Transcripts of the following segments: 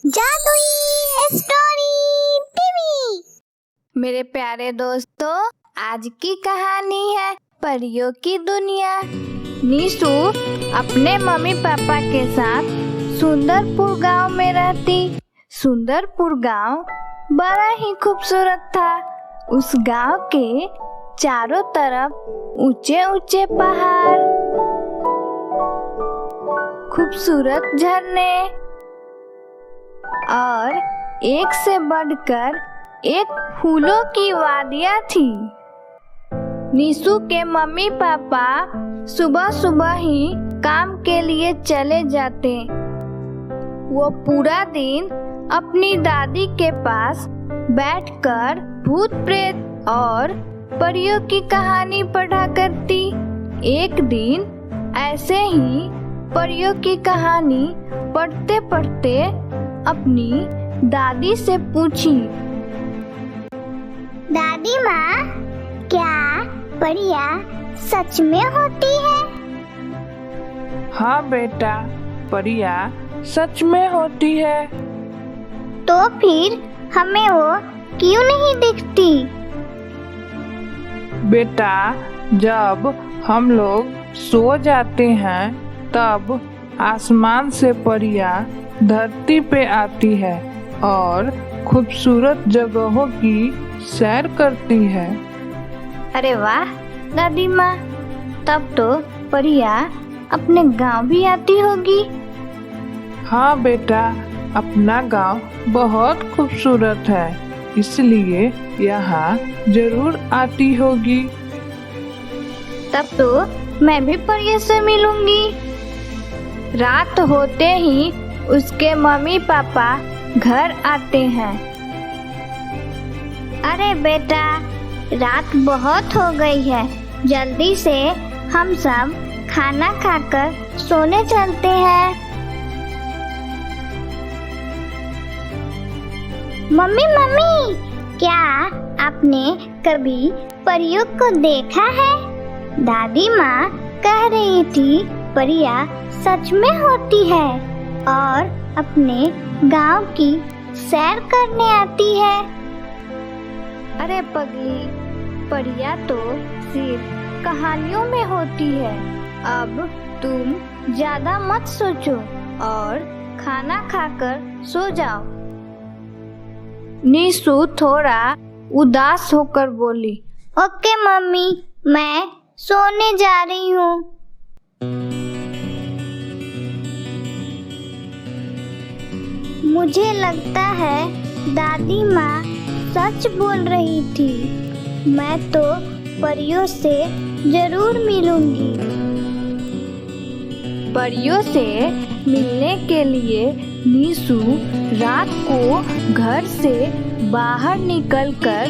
जादुई story TV. मेरे प्यारे दोस्तों, आज की कहानी है परियों की दुनिया। नीसू अपने मम्मी पापा के साथ सुंदरपुर गांव में रहती। सुंदरपुर गांव बड़ा ही खूबसूरत था। उस गांव के चारों तरफ ऊंचे ऊंचे पहाड़, खूबसूरत झरने और एक से बढ़कर एक फूलों की वादियाँ थी। नीसू के मम्मी पापा सुबह सुबह ही काम के लिए चले जाते। वो पूरा दिन अपनी दादी के पास बैठकर भूत प्रेत और परियों की कहानी पढ़ा करती। एक दिन ऐसे ही परियों की कहानी पढ़ते पढ़ते अपनी दादी से पूछी, दादी माँ, क्या परियां सच में होती है? हाँ बेटा, परियां सच में होती है। तो फिर हमें वो क्यों नहीं दिखती? बेटा, जब हम लोग सो जाते हैं तब आसमान से परियां धरती पे आती है और खूबसूरत जगहों की सैर करती है। अरे वाह दादी माँ, तब तो परियां अपने गांव भी आती होगी। हाँ बेटा, अपना गांव बहुत खूबसूरत है, इसलिए यहाँ जरूर आती होगी। तब तो मैं भी परियों से मिलूंगी। रात होते ही उसके मम्मी पापा घर आते हैं। अरे बेटा, रात बहुत हो गई है, जल्दी से हम सब खाना खाकर सोने चलते हैं। मम्मी मम्मी, क्या आपने कभी परियों को देखा है? दादी माँ कह रही थी परियां सच में होती है और अपने गांव की सैर करने आती है। अरे पगली, परियां तो सिर्फ कहानियों में होती है। अब तुम ज्यादा मत सोचो और खाना खाकर सो जाओ। नीसू थोड़ा उदास होकर बोली, ओके मम्मी, मैं सोने जा रही हूँ। मुझे लगता है दादी माँ सच बोल रही थी। मैं तो परियों से जरूर मिलूंगी। परियों से मिलने के लिए नीसू रात को घर से बाहर निकलकर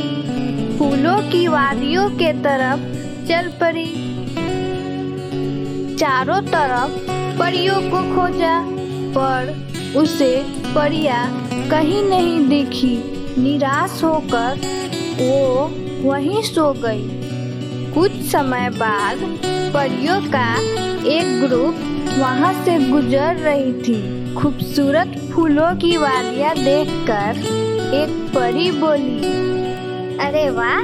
फूलों की वादियों के तरफ चल पड़ी। चारों तरफ परियों को खोजा, पर उसे परियां कहीं नहीं दिखी। निराश होकर वो वहीं सो गई। कुछ समय बाद परियों का एक ग्रुप वहां से गुजर रही थी। खूबसूरत फूलों की वादियां देखकर एक परी बोली, अरे वाह,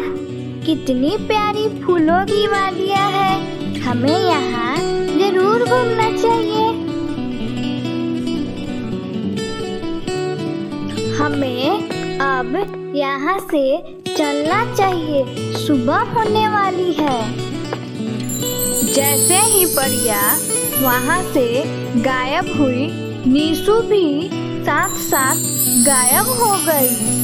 कितनी प्यारी फूलों की वादियां है। हमें यहाँ जरूर घूमना चाहिए। हमें अब यहाँ से चलना चाहिए, सुबह होने वाली है। जैसे ही परियां वहां से गायब हुई, नीसू भी साथ साथ गायब हो गई।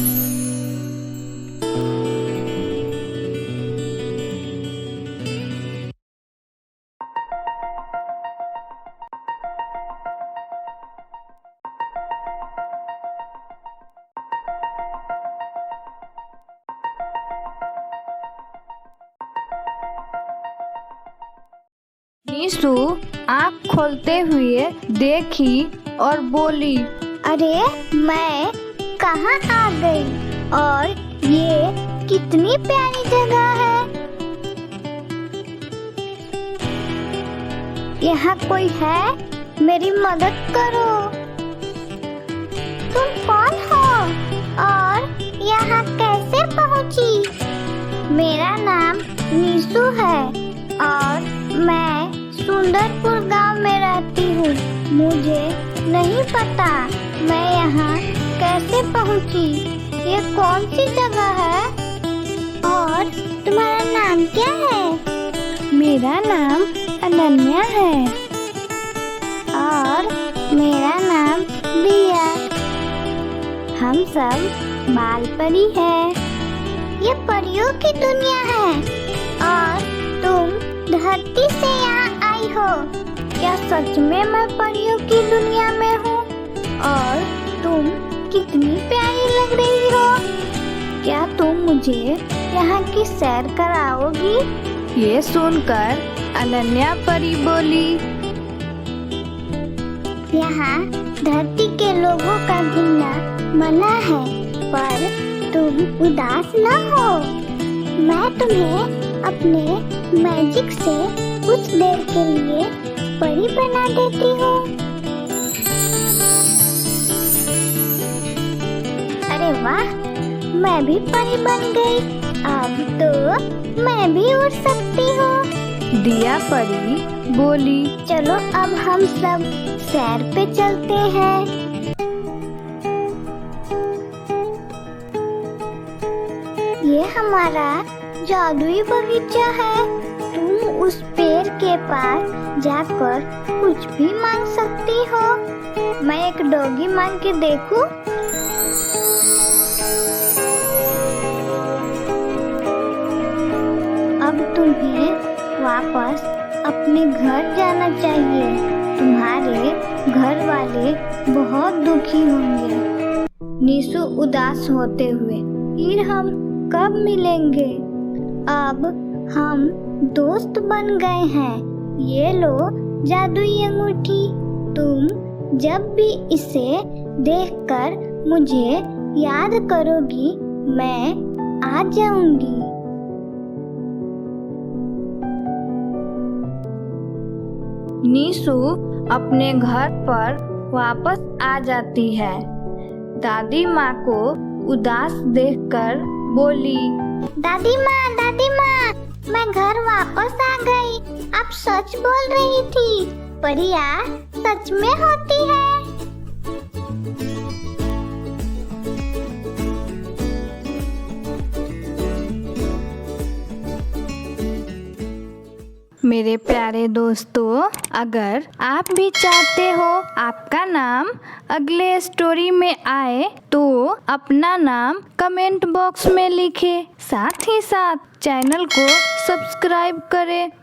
नीसू आँख खोलते हुए देखी और बोली, अरे मैं कहाँ आ गई और ये कितनी प्यारी जगह है। यहाँ कोई है? मेरी मदद करो। तुम कौन हो और यहाँ कैसे पहुँची? मेरा नाम नीसू है और मैं सुंदरपुर गांव में रहती हूँ। मुझे नहीं पता मैं यहाँ कैसे पहुँची। ये कौन सी जगह है? और तुम्हारा नाम क्या है? मेरा नाम अनन्या है। और मेरा नाम दिया। हम सब बाल परी है। ये परियों की दुनिया है और तुम धरती से यहाँ आई हो। क्या सच में मैं परियों की दुनिया में हूँ? और तुम कितनी प्यारी लग रही हो। क्या तुम मुझे यहाँ की सैर कराओगी? ये सुनकर अनन्या परी बोली, यहाँ धरती के लोगों का घूमना मना है, पर तुम उदास न हो। मैं तुम्हें अपने मैजिक से कुछ देर के लिए परी बना देती हूँ। अरे वाह, मैं भी परी बन गई। अब तो मैं भी उड़ सकती हूँ। दिया परी बोली, चलो अब हम सब सैर पे चलते हैं। ये हमारा जादुई बगीचा है। तुम उस पेड़ के पास जाकर कुछ भी मांग सकती हो। मैं एक डॉगी मांग के देखूं? अब तुम्हें वापस अपने घर जाना चाहिए। तुम्हारे घर वाले बहुत दुखी होंगे। नीसू उदास होते हुए, फिर हम कब मिलेंगे? अब हम दोस्त बन गए हैं। ये लो जादुई अंगूठी। तुम जब भी इसे देखकर मुझे याद करोगी, मैं आ जाऊंगी। नीसू अपने घर पर वापस आ जाती है। दादी माँ को उदास देखकर बोली, दादी माँ, मैं घर वापस आ गई। आप सच बोल रही थी। परियां सच में होती है। मेरे प्यारे दोस्तों, अगर आप भी चाहते हो आपका नाम अगले स्टोरी में आए तो अपना नाम कमेंट बॉक्स में लिखें। साथ ही साथ चैनल को सब्सक्राइब करें।